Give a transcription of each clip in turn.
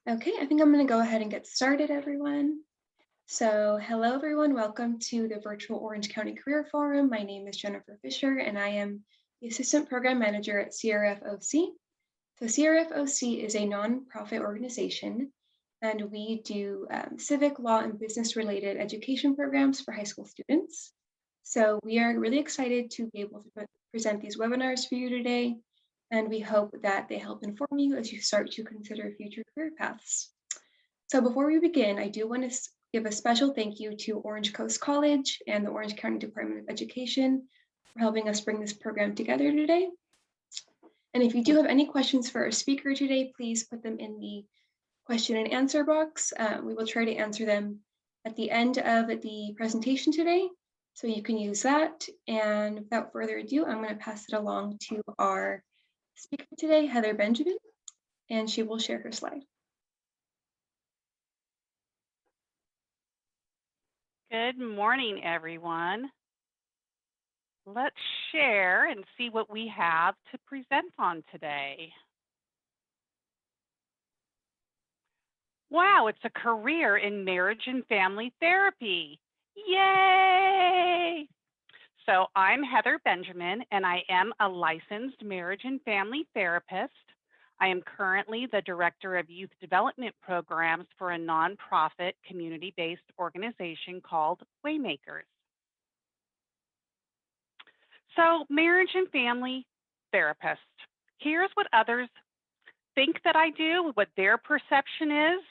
Okay, I think I'm going to go ahead and get started, everyone. So, hello, everyone. Welcome to the virtual Orange County Career Forum. My name is Jennifer Fisher, and I am the Assistant Program Manager at CRFOC. So, CRFOC is a nonprofit organization, and we do civic, law, and business-related education programs for high school students. So, we are really excited to be able to present these webinars for you today, and we hope that they help inform you as you start to consider future career paths. So before we begin, I do want to give a special thank you to Orange Coast College and the Orange County Department of Education for helping us bring this program together today. And if you do have any questions for our speaker today, please put them in the question and answer box. We will try to answer them at the end of the presentation today, so you can use that. And without further ado, I'm going to pass it along to our speaker today, Heather Benjamin, and she will share her slide. Good morning, everyone. Let's share and see what we have to present on today. Wow, it's a career in marriage and family therapy. Yay! So I'm Heather Benjamin, and I am a licensed marriage and family therapist. I am currently the Director of Youth Development Programs for a nonprofit community-based organization called Waymakers. So, marriage and family therapist. Here's what others think that I do, what their perception is.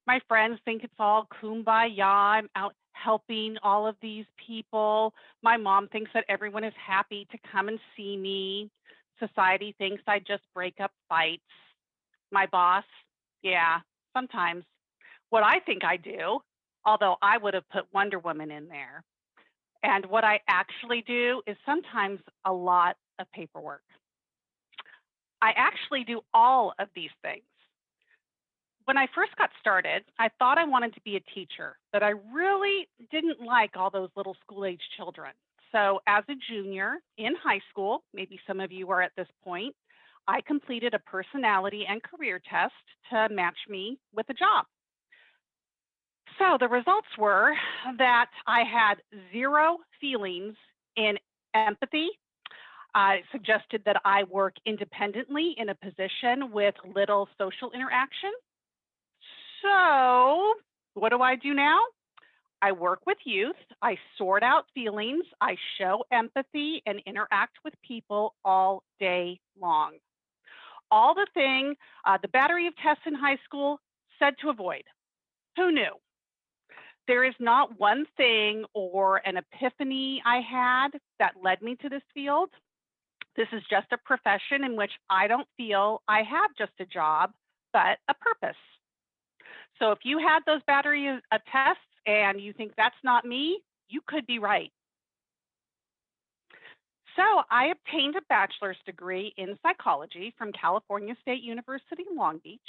My friends think it's all kumbaya. I'm out helping all of these people. My mom thinks that everyone is happy to come and see me. Society thinks I just break up fights. My boss, yeah, sometimes. What I think I do, although I would have put Wonder Woman in there. And what I actually do is sometimes a lot of paperwork. I actually do all of these things. When I first got started, I thought I wanted to be a teacher, but I really didn't like all those little school-age children. So as a junior in high school, maybe some of you are at this point, I completed a personality and career test to match me with a job. So the results were that I had zero feelings in empathy. I suggested that I work independently in a position with little social interaction. So what do I do now? I work with youth. I sort out feelings. I show empathy and interact with people all day long. All the thing the battery of tests in high school said to avoid. Who knew? There is not one thing or an epiphany I had that led me to this field. This is just a profession in which I don't feel I have just a job, but a purpose. So if you had those battery of tests and you think that's not me, you could be right. So I obtained a bachelor's degree in psychology from California State University in Long Beach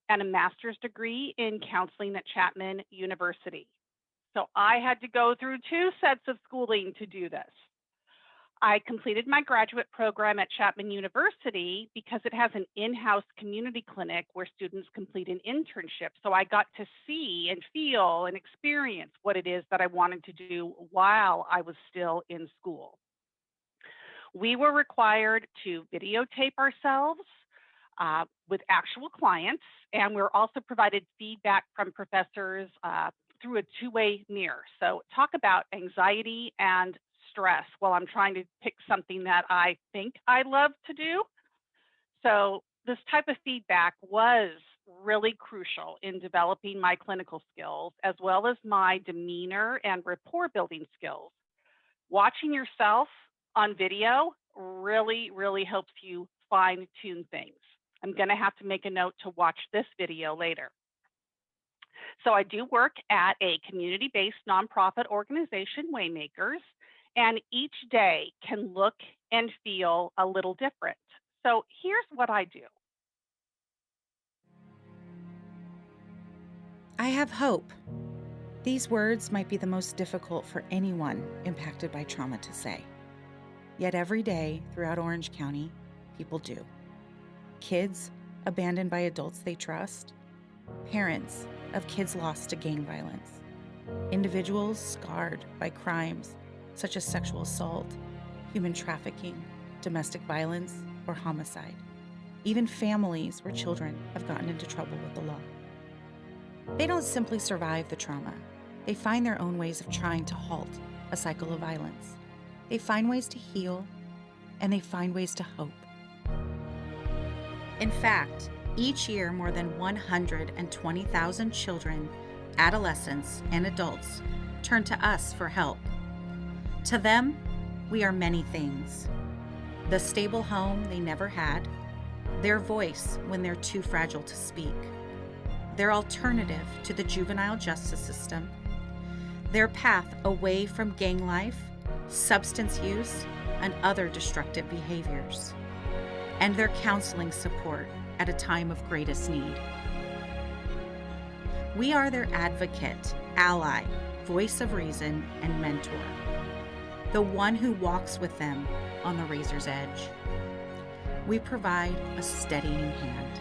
and a master's degree in counseling at Chapman University. So I had to go through two sets of schooling to do this. I completed my graduate program at Chapman University because it has an in-house community clinic where students complete an internship. So I got to see and feel and experience what it is that I wanted to do while I was still in school. We were required to videotape ourselves with actual clients, and we were also provided feedback from professors through a two-way mirror. So talk about anxiety and stress while I'm trying to pick something that I think I love to do. So this type of feedback was really crucial in developing my clinical skills, as well as my demeanor and rapport building skills. Watching yourself on video really, really helps you fine tune things. I'm going to have to make a note to watch this video later. So I do work at a community-based nonprofit organization, Waymakers, and each day can look and feel a little different. So here's what I do. I have hope. These words might be the most difficult for anyone impacted by trauma to say. Yet every day throughout Orange County, people do. Kids abandoned by adults they trust, parents of kids lost to gang violence, individuals scarred by crimes such as sexual assault, human trafficking, domestic violence, or homicide, even families where children have gotten into trouble with the law. They don't simply survive the trauma. They find their own ways of trying to halt a cycle of violence. They find ways to heal, and they find ways to hope. In fact, each year more than 120,000 children, adolescents, and adults turn to us for help. To them, we are many things. The stable home they never had, their voice when they're too fragile to speak, their alternative to the juvenile justice system, their path away from gang life, substance use, and other destructive behaviors, and their counseling support at a time of greatest need. We are their advocate, ally, voice of reason, and mentor, the one who walks with them on the razor's edge. We provide a steadying hand.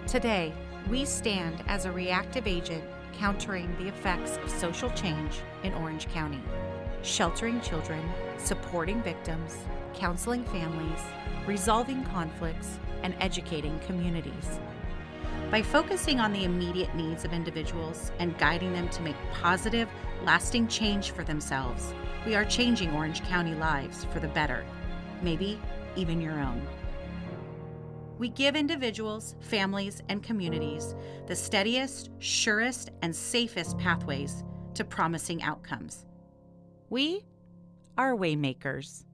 Today, we stand as a reactive agent countering the effects of social change in Orange County, sheltering children, supporting victims, counseling families, resolving conflicts, and educating communities. By focusing on the immediate needs of individuals and guiding them to make positive, lasting change for themselves, we are changing Orange County lives for the better, maybe even your own. We give individuals, families, and communities the steadiest, surest, and safest pathways to promising outcomes. We are Waymakers.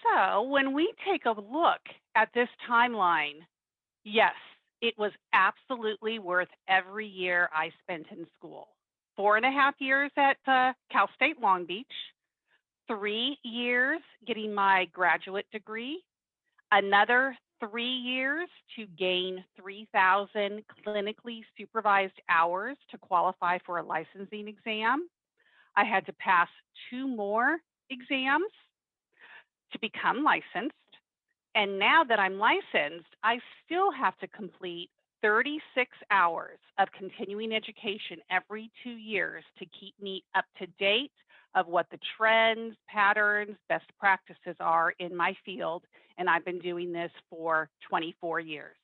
So when we take a look at this timeline, yes, it was absolutely worth every year I spent in school. 4.5 years at Cal State Long Beach, 3 years getting my graduate degree, another 3 years to gain 3,000 clinically supervised hours to qualify for a licensing exam. I had to pass 2 more exams to become licensed. And now that I'm licensed, I still have to complete 36 hours of continuing education every 2 years to keep me up to date of what the trends, patterns, best practices are in my field. And I've been doing this for 24 years.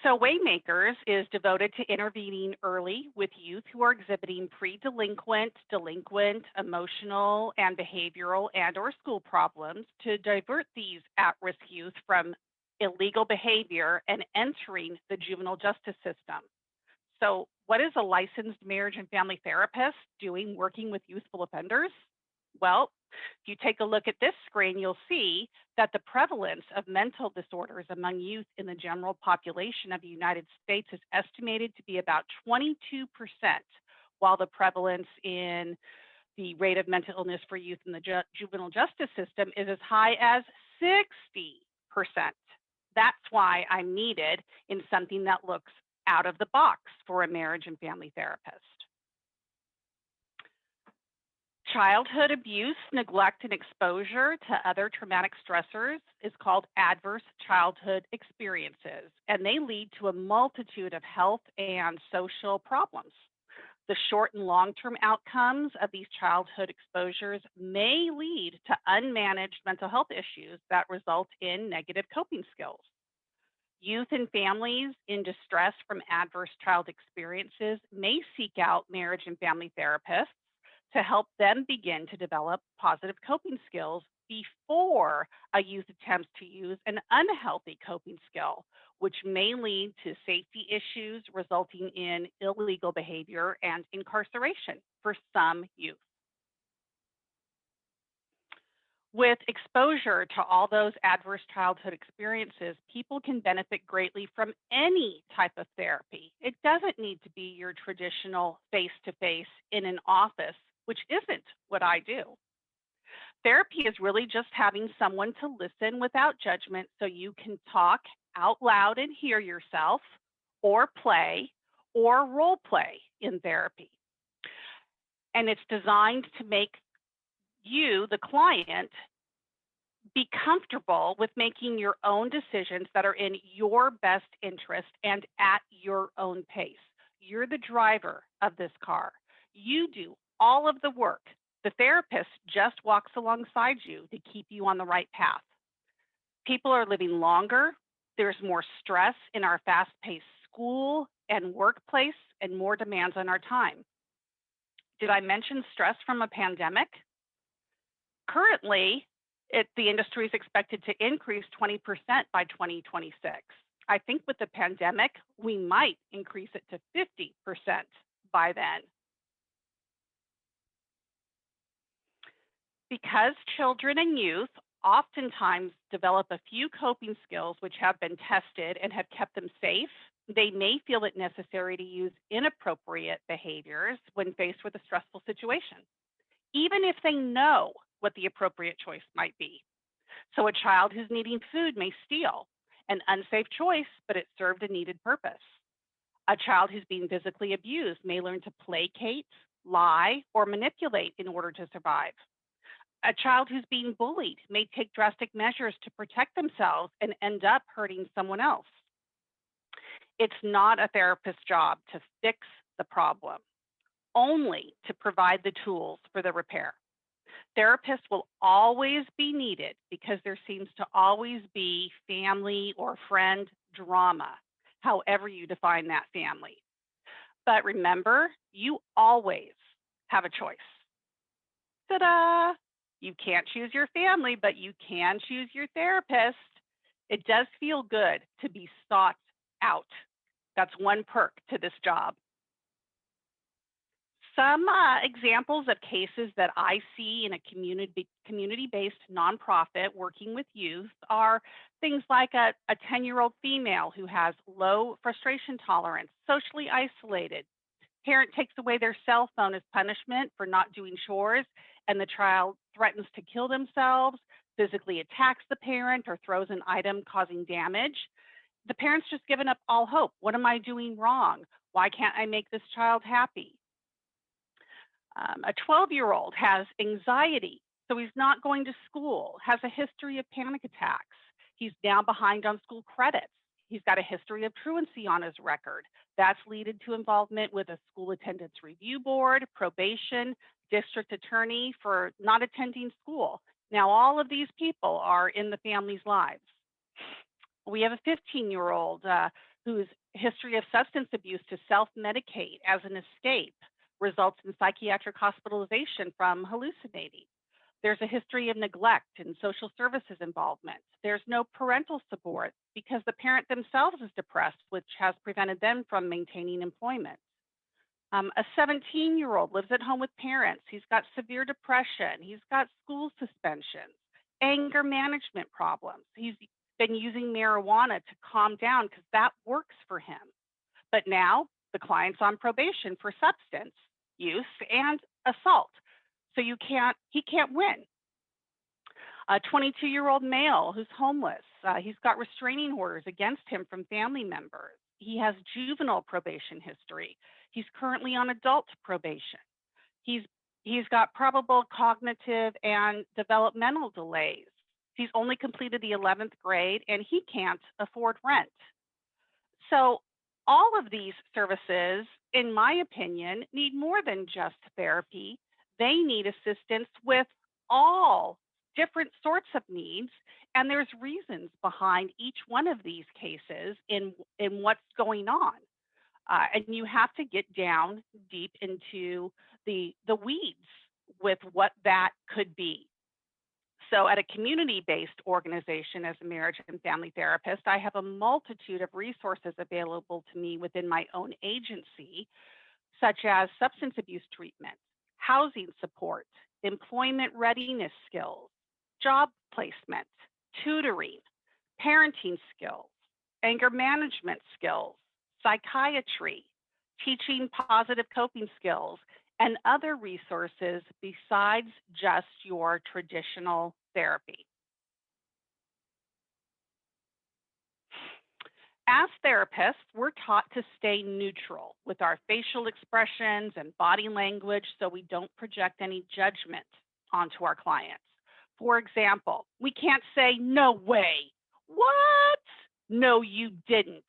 So Waymakers is devoted to intervening early with youth who are exhibiting pre-delinquent, delinquent, emotional, and behavioral and/or school problems to divert these at-risk youth from illegal behavior and entering the juvenile justice system. So what is a licensed marriage and family therapist doing working with youthful offenders? Well, if you take a look at this screen, you'll see that the prevalence of mental disorders among youth in the general population of the United States is estimated to be about 22%, while the prevalence in the rate of mental illness for youth in the juvenile justice system is as high as 60%. That's why I'm needed in something that looks out of the box for a marriage and family therapist. Childhood abuse, neglect, and exposure to other traumatic stressors is called adverse childhood experiences, and they lead to a multitude of health and social problems. The short and long-term outcomes of these childhood exposures may lead to unmanaged mental health issues that result in negative coping skills. Youth and families in distress from adverse child experiences may seek out marriage and family therapists to help them begin to develop positive coping skills before a youth attempts to use an unhealthy coping skill, which may lead to safety issues resulting in illegal behavior and incarceration for some youth. With exposure to all those adverse childhood experiences, people can benefit greatly from any type of therapy. It doesn't need to be your traditional face-to-face in an office, which isn't what I do. Therapy is really just having someone to listen without judgment so you can talk out loud and hear yourself, or play, or role play in therapy. And it's designed to make you, the client, be comfortable with making your own decisions that are in your best interest and at your own pace. You're the driver of this car. You do all of the work. The therapist just walks alongside you to keep you on the right path. People are living longer. There's more stress in our fast-paced school and workplace and more demands on our time. Did I mention stress from a pandemic? Currently, the industry is expected to increase 20% by 2026. I think with the pandemic, we might increase it to 50% by then. Because children and youth oftentimes develop a few coping skills which have been tested and have kept them safe, they may feel it necessary to use inappropriate behaviors when faced with a stressful situation, even if they know what the appropriate choice might be. So a child who's needing food may steal, an unsafe choice, but it served a needed purpose. A child who's being physically abused may learn to placate, lie, or manipulate in order to survive. A child who's being bullied may take drastic measures to protect themselves and end up hurting someone else. It's not a therapist's job to fix the problem, only to provide the tools for the repair. Therapists will always be needed because there seems to always be family or friend drama, however you define that family. But remember, you always have a choice. Ta-da! You can't choose your family, but you can choose your therapist. It does feel good to be sought out. That's one perk to this job. Some examples of cases that I see in a community-based nonprofit working with youth are things like a 10-year-old female who has low frustration tolerance, socially isolated. Parent takes away their cell phone as punishment for not doing chores, and the child threatens to kill themselves, physically attacks the parent, or throws an item causing damage. The parent's just given up all hope. What am I doing wrong? Why can't I make this child happy? A 12-year-old has anxiety, so he's not going to school, has a history of panic attacks. He's now behind on school credits. He's got a history of truancy on his record. That's led to involvement with a school attendance review board, probation, district attorney for not attending school. Now, all of these people are in the family's lives. We have a 15-year-old whose history of substance abuse to self-medicate as an escape results in psychiatric hospitalization from hallucinating. There's a history of neglect and social services involvement. There's no parental support because the parent themselves is depressed, which has prevented them from maintaining employment. A 17-year-old lives at home with parents. He's got severe depression. He's got school suspensions, anger management problems. He's been using marijuana to calm down because that works for him. But now the client's on probation for substance use and assault. So he can't win. A 22-year-old male who's homeless. He's got restraining orders against him from family members. He has juvenile probation history. He's currently on adult probation. He's got probable cognitive and developmental delays. He's only completed the 11th grade and he can't afford rent. So all of these services, in my opinion, need more than just therapy. They need assistance with all different sorts of needs, and there's reasons behind each one of these cases in what's going on. And you have to get down deep into the weeds with what that could be. So at a community-based organization as a marriage and family therapist, I have a multitude of resources available to me within my own agency, such as substance abuse treatment, housing support, employment readiness skills, job placement, tutoring, parenting skills, anger management skills, psychiatry, teaching positive coping skills, and other resources besides just your traditional therapy. As therapists, we're taught to stay neutral with our facial expressions and body language so we don't project any judgment onto our clients. For example, we can't say, no way, what? No, you didn't.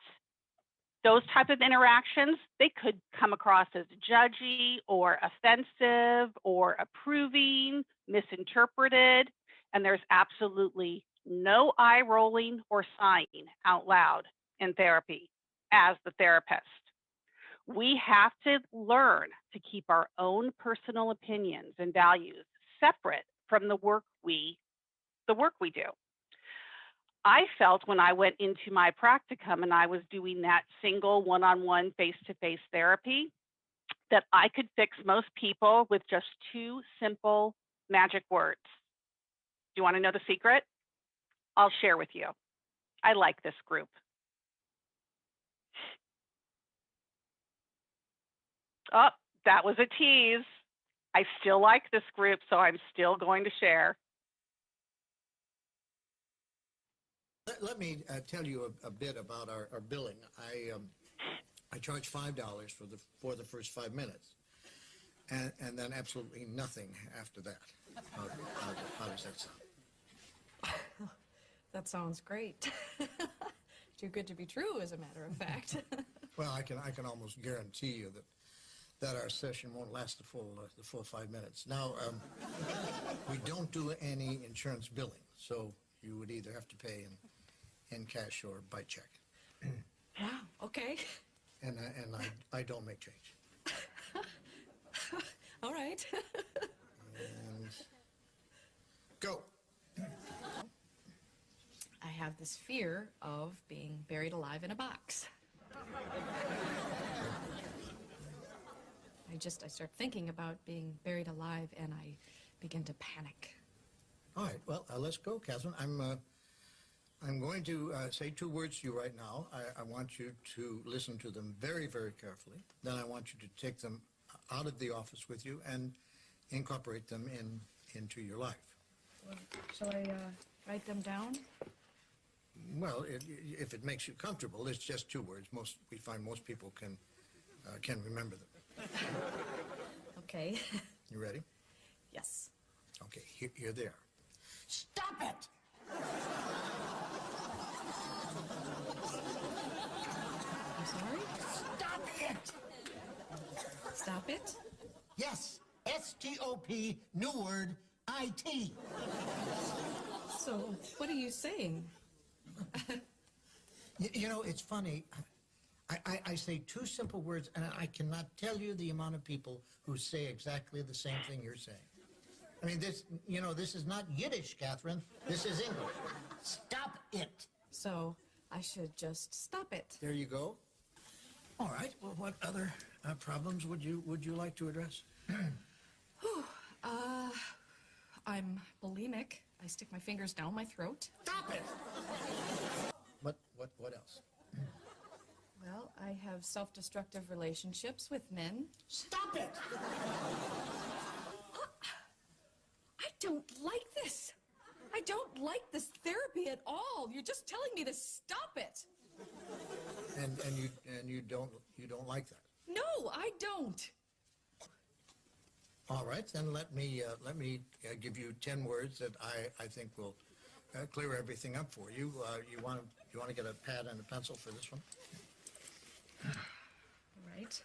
Those type of interactions, they could come across as judgy or offensive or approving, misinterpreted, and there's absolutely no eye rolling or sighing out loud in therapy as the therapist. We have to learn to keep our own personal opinions and values separate from the work we do. I felt when I went into my practicum and I was doing that single one-on-one face-to-face therapy that I could fix most people with just 2 simple magic words. Do you want to know the secret? I'll share with you. I like this group. Oh, that was a tease. I still like this group, so I'm still going to share. Let me tell you a bit about our billing. I charge $5 for the first 5 minutes, and then absolutely nothing after that. How does that sound? That sounds great. Too good to be true, as a matter of fact. Well, I can almost guarantee you that our session won't last the full 5 minutes. Now, we don't do any insurance billing, so you would either have to pay in cash or by check. Wow, okay. And I don't make change. All right. And go. I have this fear of being buried alive in a box. I start thinking about being buried alive and I begin to panic. All right, well, let's go, Catherine. I'm going to say 2 words to you right now. I want you to listen to them very, very carefully. Then I want you to take them out of the office with you and incorporate them into your life. Well, shall I write them down? Well, if it makes you comfortable, it's just 2 words. We find most people can remember them. Okay. You ready? Yes. Okay, here they are. Stop it! I'm sorry? Stop it! Stop it? Yes, S-T-O-P, new word, I-T. So, what are you saying? You know, it's funny. I say 2 simple words, and I cannot tell you the amount of people who say exactly the same thing you're saying. I mean, this is not Yiddish, Catherine. This is English. Stop it. So, I should just stop it. There you go. All right. Well, what other problems would you like to address? I'm bulimic. I stick my fingers down my throat. Stop it. What else? Well, I have self-destructive relationships with men. Stop it. I don't like this. I don't like this therapy at all. You're just telling me to stop it. And you don't like that? No, I don't. All right, then let me give you 10 words that I think will clear everything up for you. You want to get a pad and a pencil for this one? All right.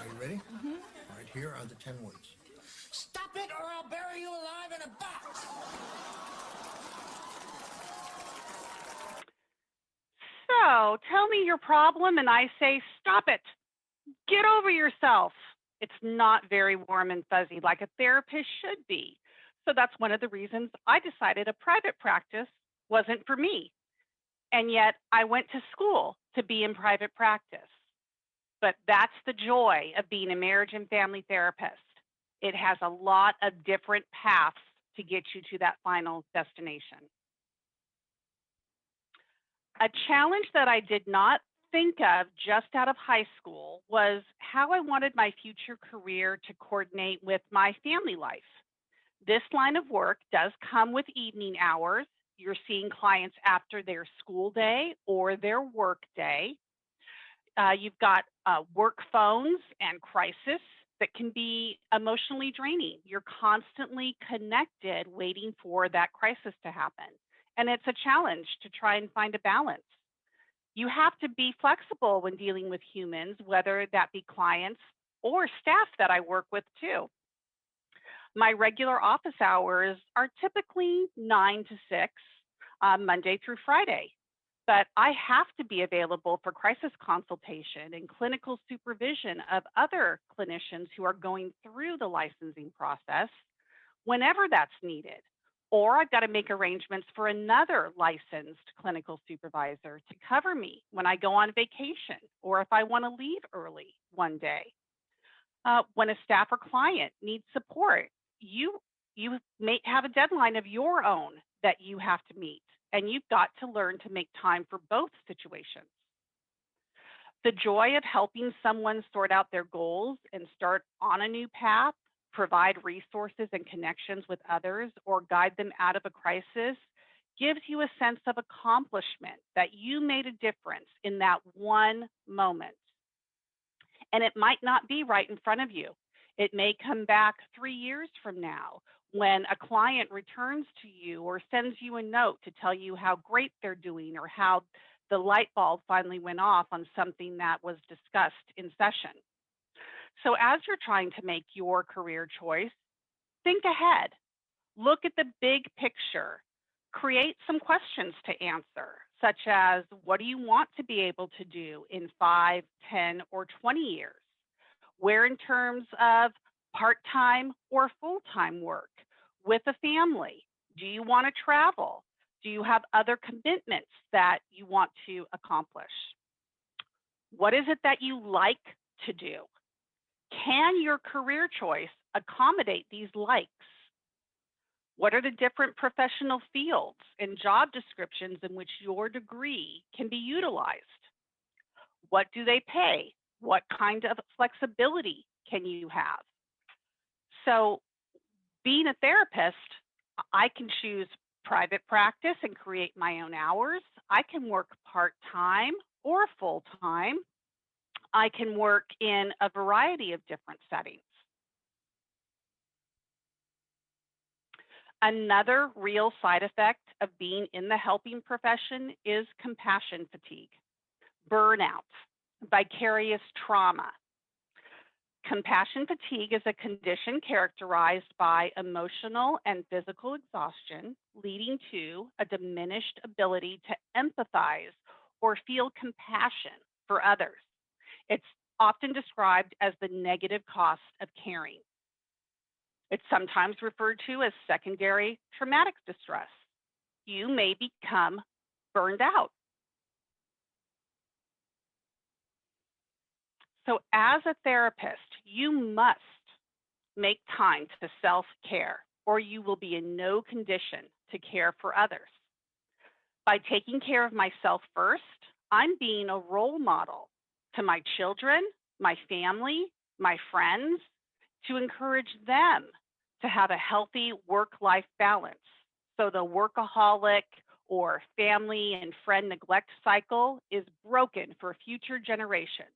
Are you ready? Mm-hmm. All right, here are the 10 words. Stop it or I'll bury you alive in a box! So tell me your problem and I say, stop it. Get over yourself. It's not very warm and fuzzy like a therapist should be. So that's one of the reasons I decided a private practice wasn't for me. And yet I went to school to be in private practice. But that's the joy of being a marriage and family therapist. It has a lot of different paths to get you to that final destination. A challenge that I did not think of just out of high school was how I wanted my future career to coordinate with my family life. This line of work does come with evening hours. You're seeing clients after their school day or their work day. You've got work phones and crisis. that can be emotionally draining. You're constantly connected, waiting for that crisis to happen. And it's a challenge to try and find a balance. You have to be flexible when dealing with humans, whether that be clients or staff that I work with too. My regular office hours are typically 9 to 6, Monday through Friday. But I have to be available for crisis consultation and clinical supervision of other clinicians who are going through the licensing process whenever that's needed. Or I've got to make arrangements for another licensed clinical supervisor to cover me when I go on vacation or if I want to leave early one day. When a staff or client needs support, you may have a deadline of your own that you have to meet, and you've got to learn to make time for both situations. The joy of helping someone sort out their goals and start on a new path, provide resources and connections with others, or guide them out of a crisis gives you a sense of accomplishment that you made a difference in that one moment. And it might not be right in front of you. It may come back 3 years from now when a client returns to you or sends you a note to tell you how great they're doing or how the light bulb finally went off on something that was discussed in session. So as you're trying to make your career choice, think ahead. Look at the big picture. Create some questions to answer, such as, what do you want to be able to do in 5, 10, or 20 years? Where in terms of part-time or full-time work with a family? Do you want to travel? Do you have other commitments that you want to accomplish? What is it that you like to do? Can your career choice accommodate these likes? What are the different professional fields and job descriptions in which your degree can be utilized? What do they pay? What kind of flexibility can you have? So, being a therapist, I can choose private practice and create my own hours. I can work part-time or full-time. I can work in a variety of different settings. Another real side effect of being in the helping profession is compassion fatigue, burnout, vicarious trauma. Compassion fatigue is a condition characterized by emotional and physical exhaustion, leading to a diminished ability to empathize or feel compassion for others. It's often described as the negative cost of caring. It's sometimes referred to as secondary traumatic distress. You may become burned out. So as a therapist, you must make time to self-care, or you will be in no condition to care for others. By taking care of myself first, I'm being a role model to my children, my family, my friends, to encourage them to have a healthy work-life balance. So the workaholic or family and friend neglect cycle is broken for future generations.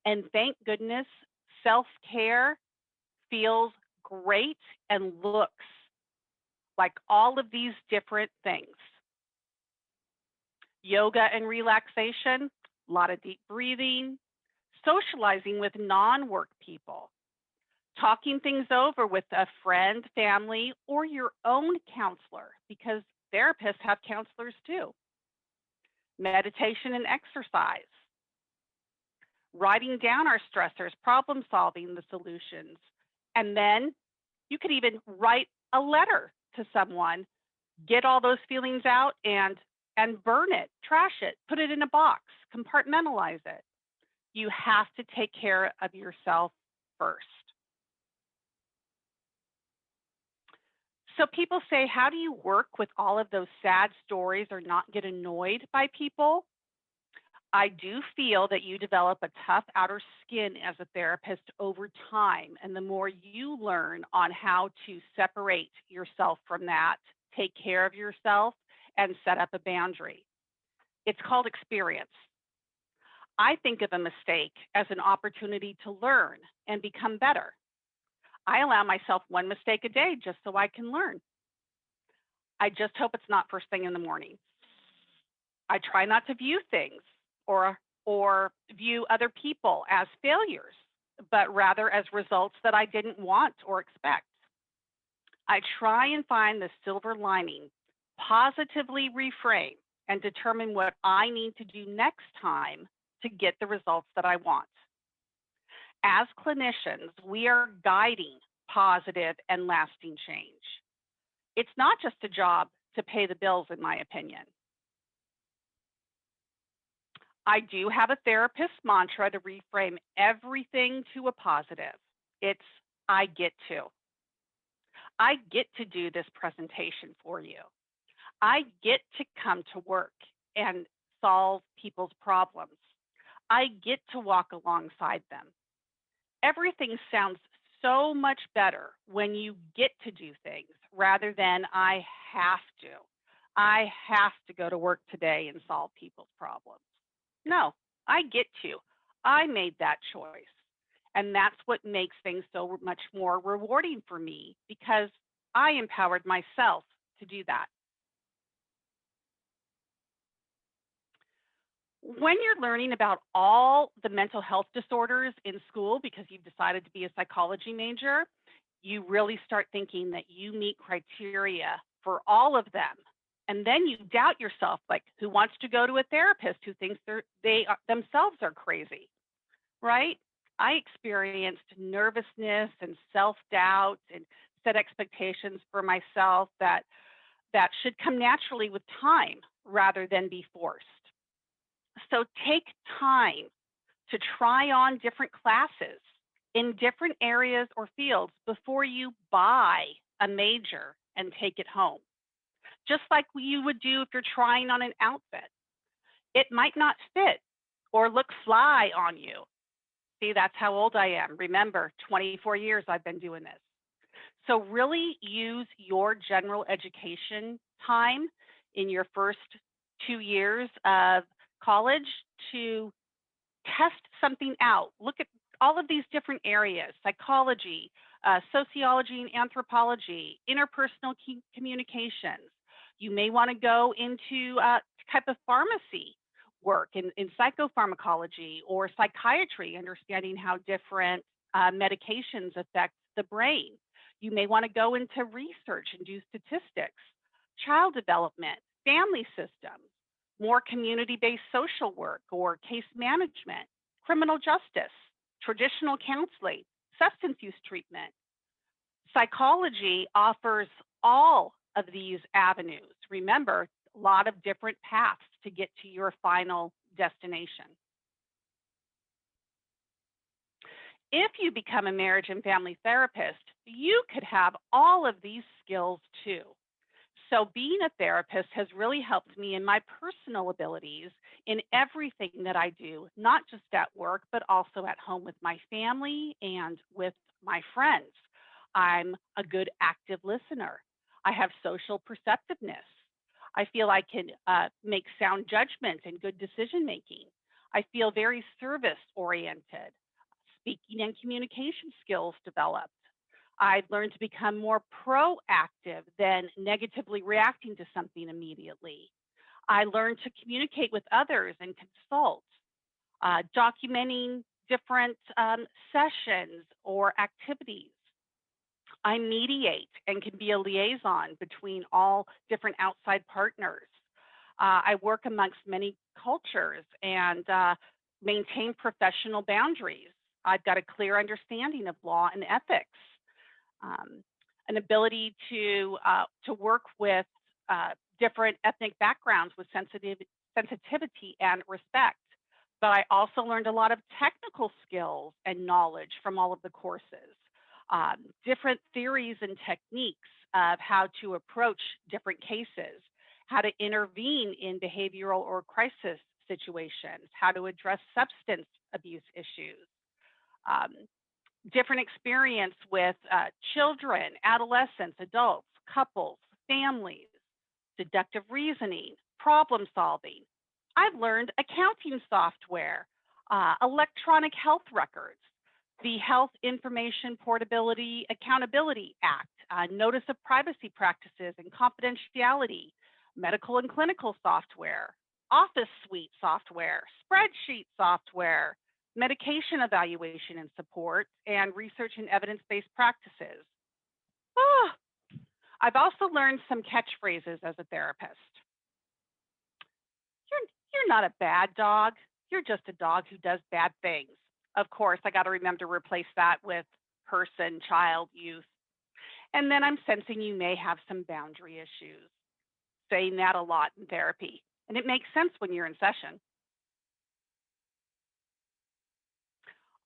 And thank goodness, self-care feels great and looks like all of these different things. Yoga and relaxation, a lot of deep breathing, socializing with non-work people, talking things over with a friend, family, or your own counselor, because therapists have counselors too. Meditation and exercise, writing down our stressors, problem solving the solutions, and then you could even write a letter to someone, get all those feelings out and burn it, trash it, put it in a box, compartmentalize it. You have to take care of yourself first. So people say, how do you work with all of those sad stories or not get annoyed by people? I do feel that you develop a tough outer skin as a therapist over time. And the more you learn on how to separate yourself from that, take care of yourself, and set up a boundary. It's called experience. I think of a mistake as an opportunity to learn and become better. I allow myself one mistake a day just so I can learn. I just hope it's not first thing in the morning. I try not to view things or view other people as failures, but rather as results that I didn't want or expect. I try and find the silver lining, positively reframe, and determine what I need to do next time to get the results that I want. As clinicians, we are guiding positive and lasting change. It's not just a job to pay the bills, in my opinion. I do have a therapist mantra to reframe everything to a positive. It's I get to. I get to do this presentation for you. I get to come to work and solve people's problems. I get to walk alongside them. Everything sounds so much better when you get to do things rather than I have to. I have to go to work today and solve people's problems. No, I get to. I made that choice. And that's what makes things so much more rewarding for me because I empowered myself to do that. When you're learning about all the mental health disorders in school because you've decided to be a psychology major, you really start thinking that you meet criteria for all of them. And then you doubt yourself, like who wants to go to a therapist who thinks they themselves are crazy, right? I experienced nervousness and self-doubt and set expectations for myself that should come naturally with time rather than be forced. So take time to try on different classes in different areas or fields before you buy a major and take it home. Just like you would do if you're trying on an outfit. It might not fit or look fly on you. See, that's how old I am. Remember, 24 years I've been doing this. So really use your general education time in your first 2 years of college to test something out. Look at all of these different areas, psychology, sociology and anthropology, interpersonal communications. You may want to go into type of pharmacy work in psychopharmacology or psychiatry, understanding how different medications affect the brain. You may want to go into research and do statistics, child development, family systems, more community-based social work or case management, criminal justice, traditional counseling, substance use treatment. Psychology offers all of these avenues. Remember, a lot of different paths to get to your final destination. If you become a marriage and family therapist, you could have all of these skills too. So being a therapist has really helped me in my personal abilities in everything that I do, not just at work, but also at home with my family and with my friends. I'm a good active listener. I have social perceptiveness. I feel I can make sound judgment and good decision making. I feel very service oriented. Speaking and communication skills developed. I've learned to become more proactive than negatively reacting to something immediately. I learned to communicate with others and consult, documenting different sessions or activities. I mediate and can be a liaison between all different outside partners. I work amongst many cultures and maintain professional boundaries. I've got a clear understanding of law and ethics, an ability to work with different ethnic backgrounds with sensitivity and respect. But I also learned a lot of technical skills and knowledge from all of the courses, different theories and techniques of how to approach different cases, how to intervene in behavioral or crisis situations, how to address substance abuse issues, different experience with children, adolescents, adults, couples, families, deductive reasoning, problem solving. I've learned accounting software. Electronic health records, the Health Information Portability Accountability Act, Notice of Privacy Practices and Confidentiality, medical and clinical software, Office Suite software, spreadsheet software, medication evaluation and support, and research and evidence-based practices. I've also learned some catchphrases as a therapist. You're not a bad dog. You're just a dog who does bad things. Of course, I got to remember to replace that with person, child, youth. And then I'm sensing you may have some boundary issues. Saying that a lot in therapy, and it makes sense when you're in session.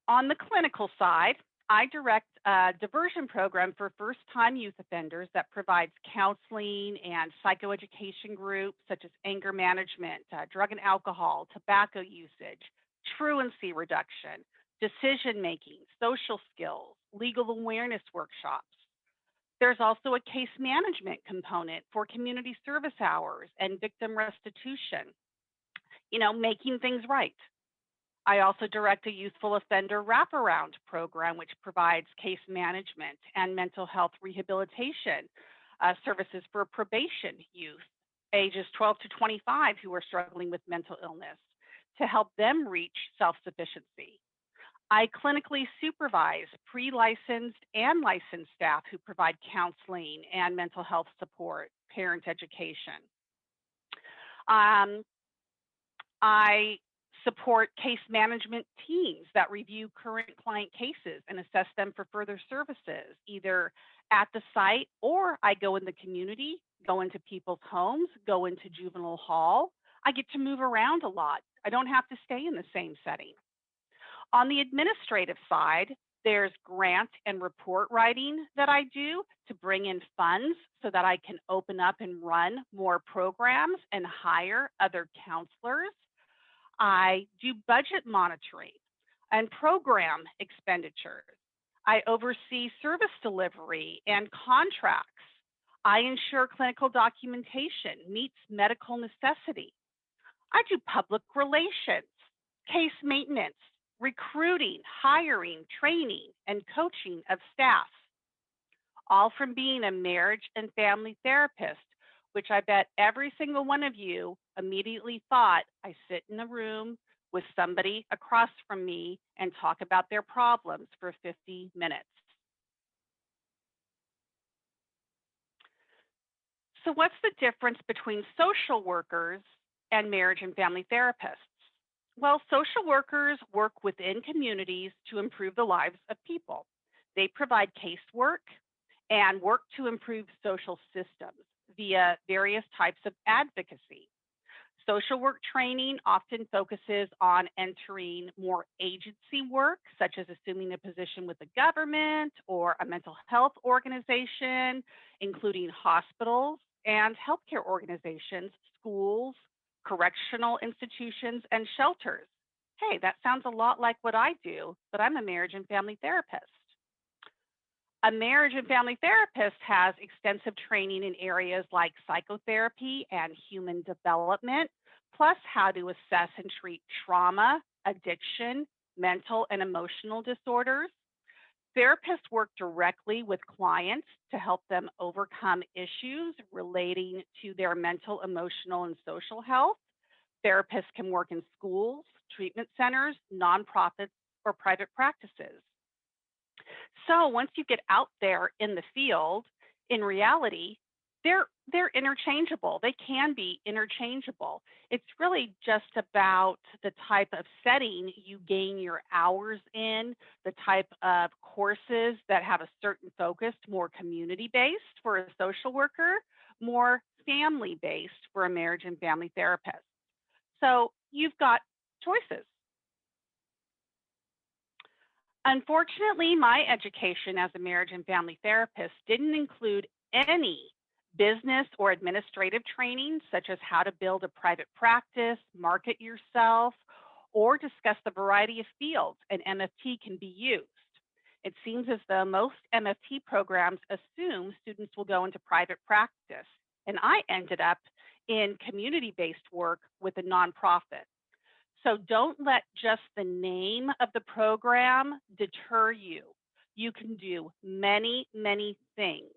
On the clinical side, I direct a diversion program for first-time youth offenders that provides counseling and psychoeducation groups such as anger management, drug and alcohol, tobacco usage, truancy reduction, decision-making, social skills, legal awareness workshops. There's also a case management component for community service hours and victim restitution, making things right. I also direct a youthful offender wraparound program, which provides case management and mental health rehabilitation services for probation youth, ages 12 to 25, who are struggling with mental illness, to help them reach self-sufficiency. I clinically supervise pre-licensed and licensed staff who provide counseling and mental health support, parent education. I support case management teams that review current client cases and assess them for further services, either at the site or I go in the community, go into people's homes, go into juvenile hall. I get to move around a lot. I don't have to stay in the same setting. On the administrative side, there's grant and report writing that I do to bring in funds so that I can open up and run more programs and hire other counselors. I do budget monitoring and program expenditures. I oversee service delivery and contracts. I ensure clinical documentation meets medical necessity. I do public relations, case maintenance, recruiting, hiring, training, and coaching of staff, all from being a marriage and family therapist, which I bet every single one of you immediately thought I sit in a room with somebody across from me and talk about their problems for 50 minutes. So what's the difference between social workers and marriage and family therapists? Well, social workers work within communities to improve the lives of people. They provide casework and work to improve social systems via various types of advocacy. Social work training often focuses on entering more agency work, such as assuming a position with the government or a mental health organization, including hospitals and healthcare organizations, schools, correctional institutions, and shelters. Hey, that sounds a lot like what I do, but I'm a marriage and family therapist. A marriage and family therapist has extensive training in areas like psychotherapy and human development, plus how to assess and treat trauma, addiction, mental and emotional disorders. Therapists work directly with clients to help them overcome issues relating to their mental, emotional, and social health. Therapists can work in schools, treatment centers, nonprofits, or private practices. So once you get out there in the field, in reality, they're interchangeable. They can be interchangeable. It's really just about the type of setting you gain your hours in, the type of courses that have a certain focus, more community-based for a social worker, more family-based for a marriage and family therapist. So you've got choices. Unfortunately, my education as a marriage and family therapist didn't include any business or administrative training, such as how to build a private practice, market yourself, or discuss the variety of fields an MFT can be used. It seems as though most MFT programs assume students will go into private practice, and I ended up in community-based work with a nonprofit. So don't let just the name of the program deter you. You can do many, many things,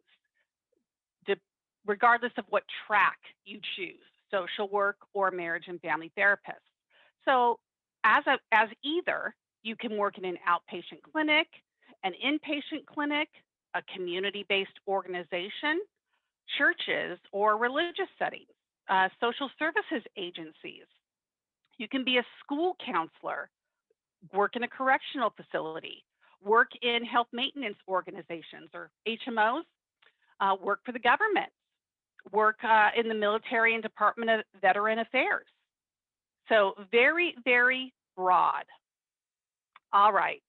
regardless of what track you choose, social work or marriage and family therapist. So as either, you can work in an outpatient clinic, an inpatient clinic, a community-based organization, churches or religious settings, social services agencies. You can be a school counselor, work in a correctional facility, work in health maintenance organizations or HMOs, work for the government, work in the military and Department of Veteran Affairs. So very, very broad. All right,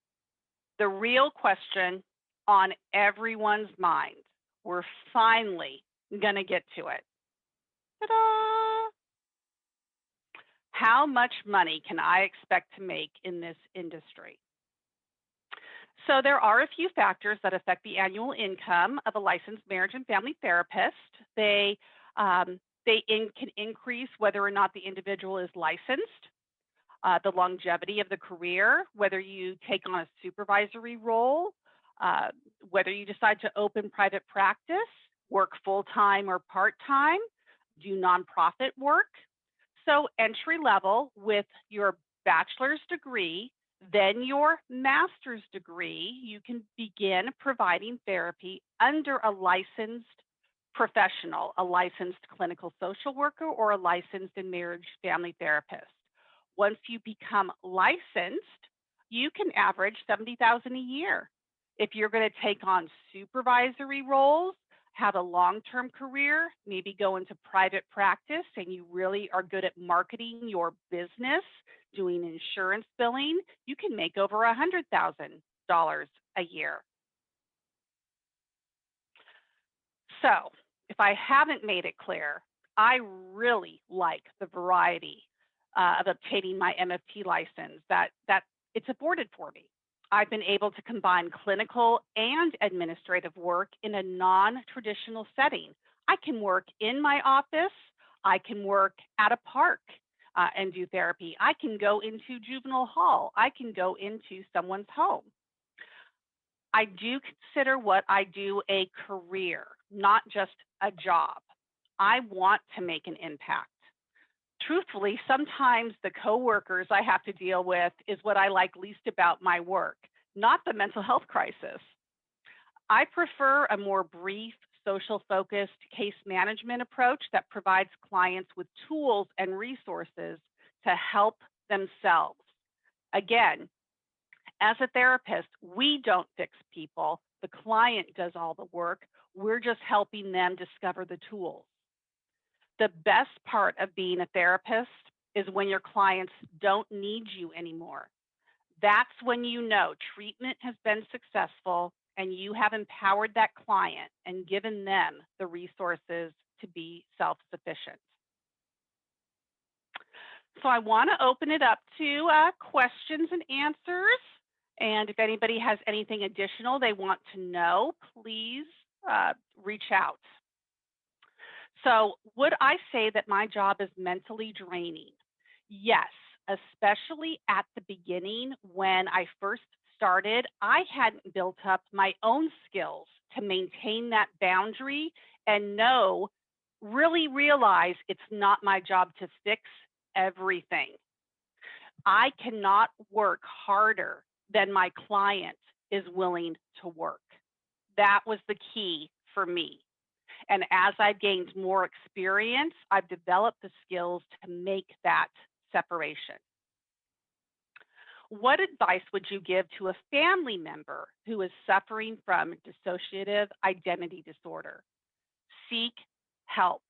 the real question on everyone's mind. We're finally gonna get to it. Ta-da! How much money can I expect to make in this industry? So there are a few factors that affect the annual income of a licensed marriage and family therapist. They can increase whether or not the individual is licensed, the longevity of the career, whether you take on a supervisory role, whether you decide to open private practice, work full-time or part-time, do nonprofit work. So entry level with your bachelor's degree, then your master's degree, you can begin providing therapy under a licensed professional, a licensed clinical social worker, or a licensed and marriage family therapist. Once you become licensed, you can average $70,000 a year. If you're going to take on supervisory roles, have a long-term career, maybe go into private practice, and you really are good at marketing your business, doing insurance billing, you can make over $100,000 a year. So if I haven't made it clear, I really like the variety of obtaining my MFT license, that it's afforded for me. I've been able to combine clinical and administrative work in a non-traditional setting. I can work in my office. I can work at a park and do therapy. I can go into juvenile hall. I can go into someone's home. I do consider what I do a career, not just a job. I want to make an impact. Truthfully, sometimes the coworkers I have to deal with is what I like least about my work, not the mental health crisis. I prefer a more brief, social-focused case management approach that provides clients with tools and resources to help themselves. Again, as a therapist, we don't fix people. The client does all the work. We're just helping them discover the tools. The best part of being a therapist is when your clients don't need you anymore. That's when you know treatment has been successful and you have empowered that client and given them the resources to be self-sufficient. So I want to open it up to questions and answers. And if anybody has anything additional they want to know, please reach out. So would I say that my job is mentally draining? Yes, especially at the beginning when I first started, I hadn't built up my own skills to maintain that boundary and really realize it's not my job to fix everything. I cannot work harder than my client is willing to work. That was the key for me. And as I've gained more experience, I've developed the skills to make that separation. What advice would you give to a family member who is suffering from dissociative identity disorder? Seek help.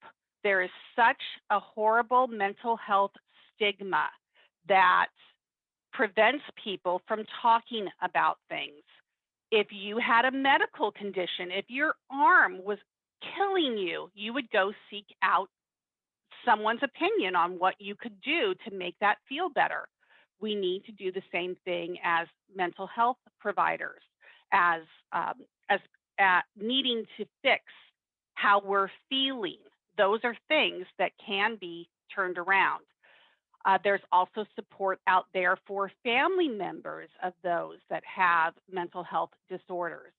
There is such a horrible mental health stigma that prevents people from talking about things. If you had a medical condition, if your arm was killing you, you would go seek out someone's opinion on what you could do to make that feel better. We need to do the same thing as mental health providers, as needing to fix how we're feeling. Those are things that can be turned around. There's also support out there for family members of those that have mental health disorders.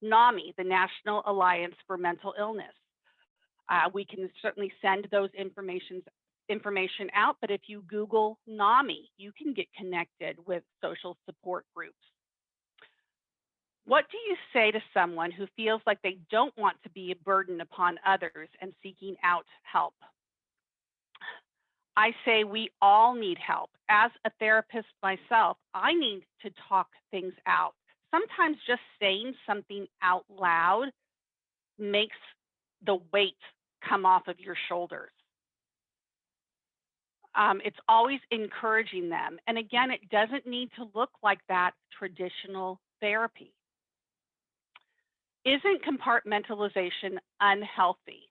NAMI, the National Alliance for Mental Illness. We can certainly send those information out, but if you Google NAMI, you can get connected with social support groups. What do you say to someone who feels like they don't want to be a burden upon others and seeking out help? I say we all need help. As a therapist myself, I need to talk things out. Sometimes just saying something out loud makes the weight come off of your shoulders. It's always encouraging them. And again, it doesn't need to look like that traditional therapy. Isn't compartmentalization unhealthy?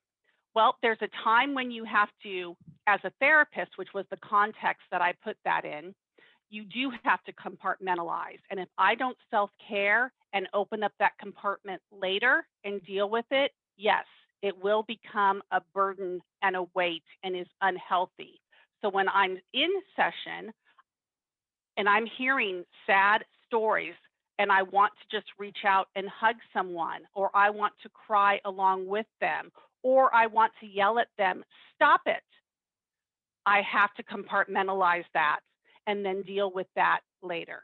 Well, there's a time when you have to, as a therapist, which was the context that I put that in, you do have to compartmentalize. And if I don't self-care and open up that compartment later and deal with it, yes, it will become a burden and a weight and is unhealthy. So when I'm in session and I'm hearing sad stories and I want to just reach out and hug someone, or I want to cry along with them, or I want to yell at them, stop it. I have to compartmentalize that and then deal with that later.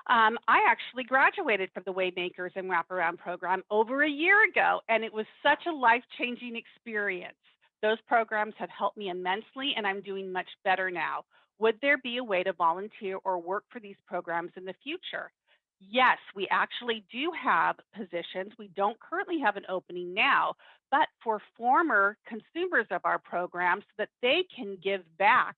I actually graduated from the Waymakers and Wraparound program over a year ago, and it was such a life-changing experience. Those programs have helped me immensely, and I'm doing much better now. Would there be a way to volunteer or work for these programs in the future? Yes, we actually do have positions. We don't currently have an opening now, but for former consumers of our program so that they can give back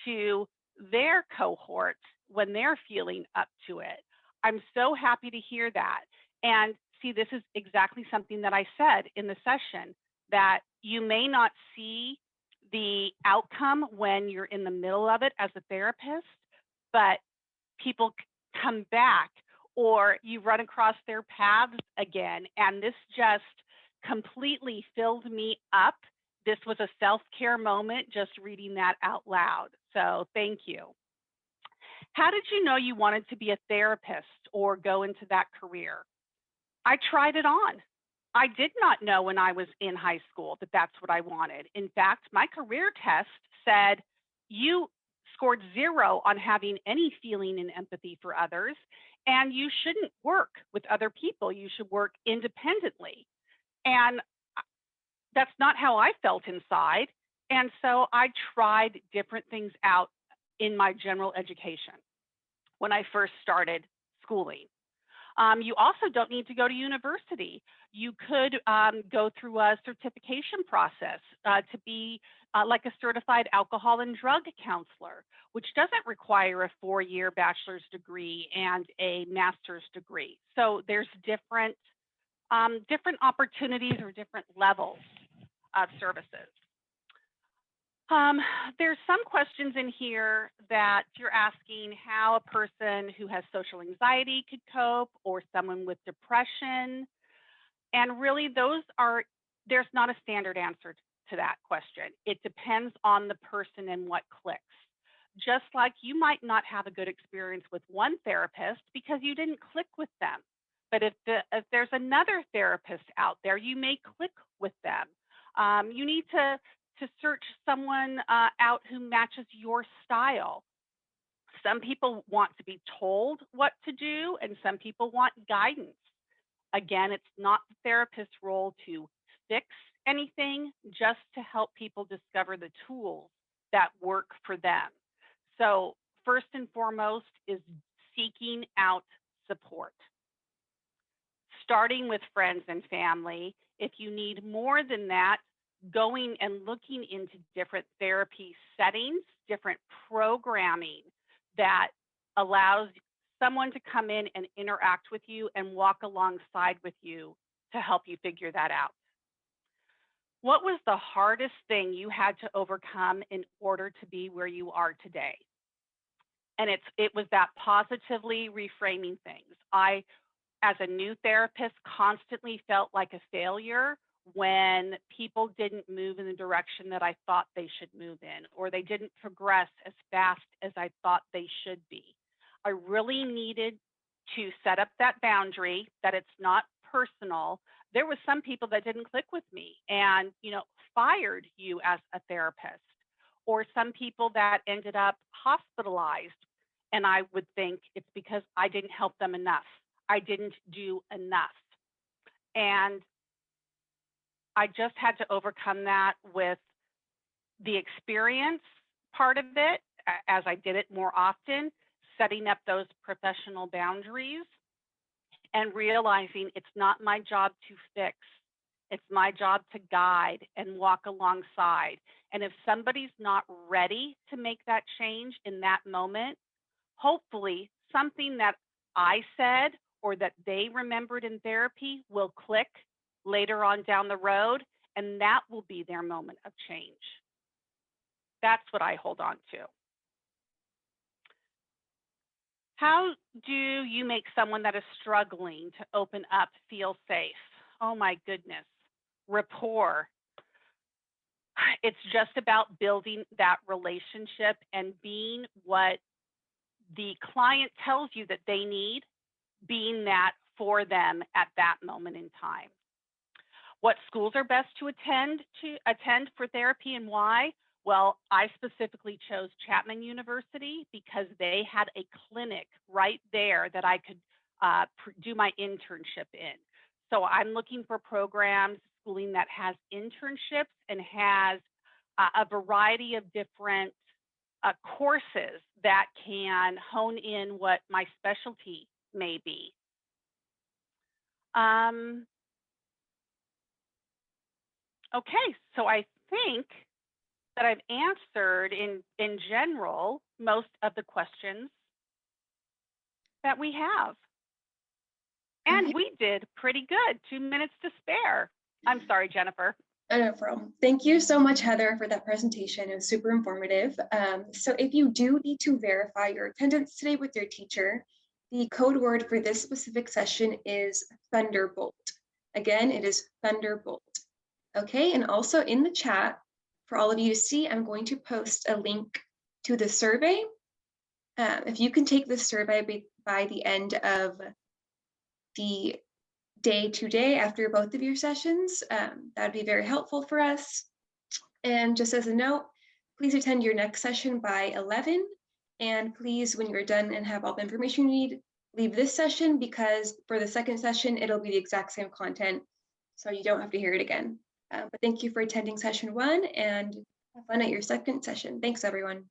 to their cohorts when they're feeling up to it. I'm so happy to hear that. And see, this is exactly something that I said in the session, that you may not see the outcome when you're in the middle of it as a therapist, but people come back or you run across their paths again. And this just completely filled me up. This was a self-care moment just reading that out loud. So thank you. How did you know you wanted to be a therapist or go into that career? I tried it on. I did not know when I was in high school that that's what I wanted. In fact, my career test said you scored 0 on having any feeling and empathy for others, and you shouldn't work with other people. You should work independently. And that's not how I felt inside. And so I tried different things out in my general education when I first started schooling. You also don't need to go to university. You could go through a certification process to be like a certified alcohol and drug counselor, which doesn't require a 4-year bachelor's degree and a master's degree. So there's different opportunities or different levels of services. There's some questions in here that you're asking how a person who has social anxiety could cope, or someone with depression. And really there's not a standard answer to that question. It depends on the person and what clicks. Just like you might not have a good experience with one therapist because you didn't click with them. But if there's another therapist out there, you may click with them. You need to search someone out who matches your style. Some people want to be told what to do, and some people want guidance. Again, it's not the therapist's role to fix anything, just to help people discover the tools that work for them. So first and foremost is seeking out support. Starting with friends and family. If you need more than that, going and looking into different therapy settings, different programming that allows someone to come in and interact with you and walk alongside with you to help you figure that out. What was the hardest thing you had to overcome in order to be where you are today? And it was that positively reframing things. I, as a new therapist, constantly felt like a failure when people didn't move in the direction that I thought they should move in, or they didn't progress as fast as I thought they should be. I really needed to set up that boundary that it's not personal. There was some people that didn't click with me and, fired you as a therapist, or some people that ended up hospitalized. And I would think it's because I didn't help them enough. I didn't do enough. And I just had to overcome that with the experience part of it, as I did it more often, setting up those professional boundaries and realizing it's not my job to fix. It's my job to guide and walk alongside. And if somebody's not ready to make that change in that moment, hopefully something that I said or that they remembered in therapy will click later on down the road, and that will be their moment of change. That's what I hold on to. How do you make someone that is struggling to open up feel safe? Oh my goodness, rapport. It's just about building that relationship and being what the client tells you that they need, being that for them at that moment in time. What schools are best to attend for therapy and why? Well, I specifically chose Chapman University because they had a clinic right there that I could do my internship in. So I'm looking for programs, schooling that has internships and has a variety of different courses that can hone in what my specialty may be. Okay, so I think that I've answered in general most of the questions that we have. And we did pretty good, 2 minutes to spare. I'm sorry, Jennifer. No problem. Thank you so much, Heather, for that presentation. It was super informative. So if you do need to verify your attendance today with your teacher, the code word for this specific session is Thunderbolt. Again, it is Thunderbolt. Okay, and also in the chat, for all of you to see, I'm going to post a link to the survey. If you can take this survey by the end of the day today after both of your sessions, that'd be very helpful for us. And just as a note, please attend your next session by 11. And please, when you're done and have all the information you need, leave this session, because for the second session, it'll be the exact same content, so you don't have to hear it again. But thank you for attending session 1 and have fun at your second session. Thanks, everyone.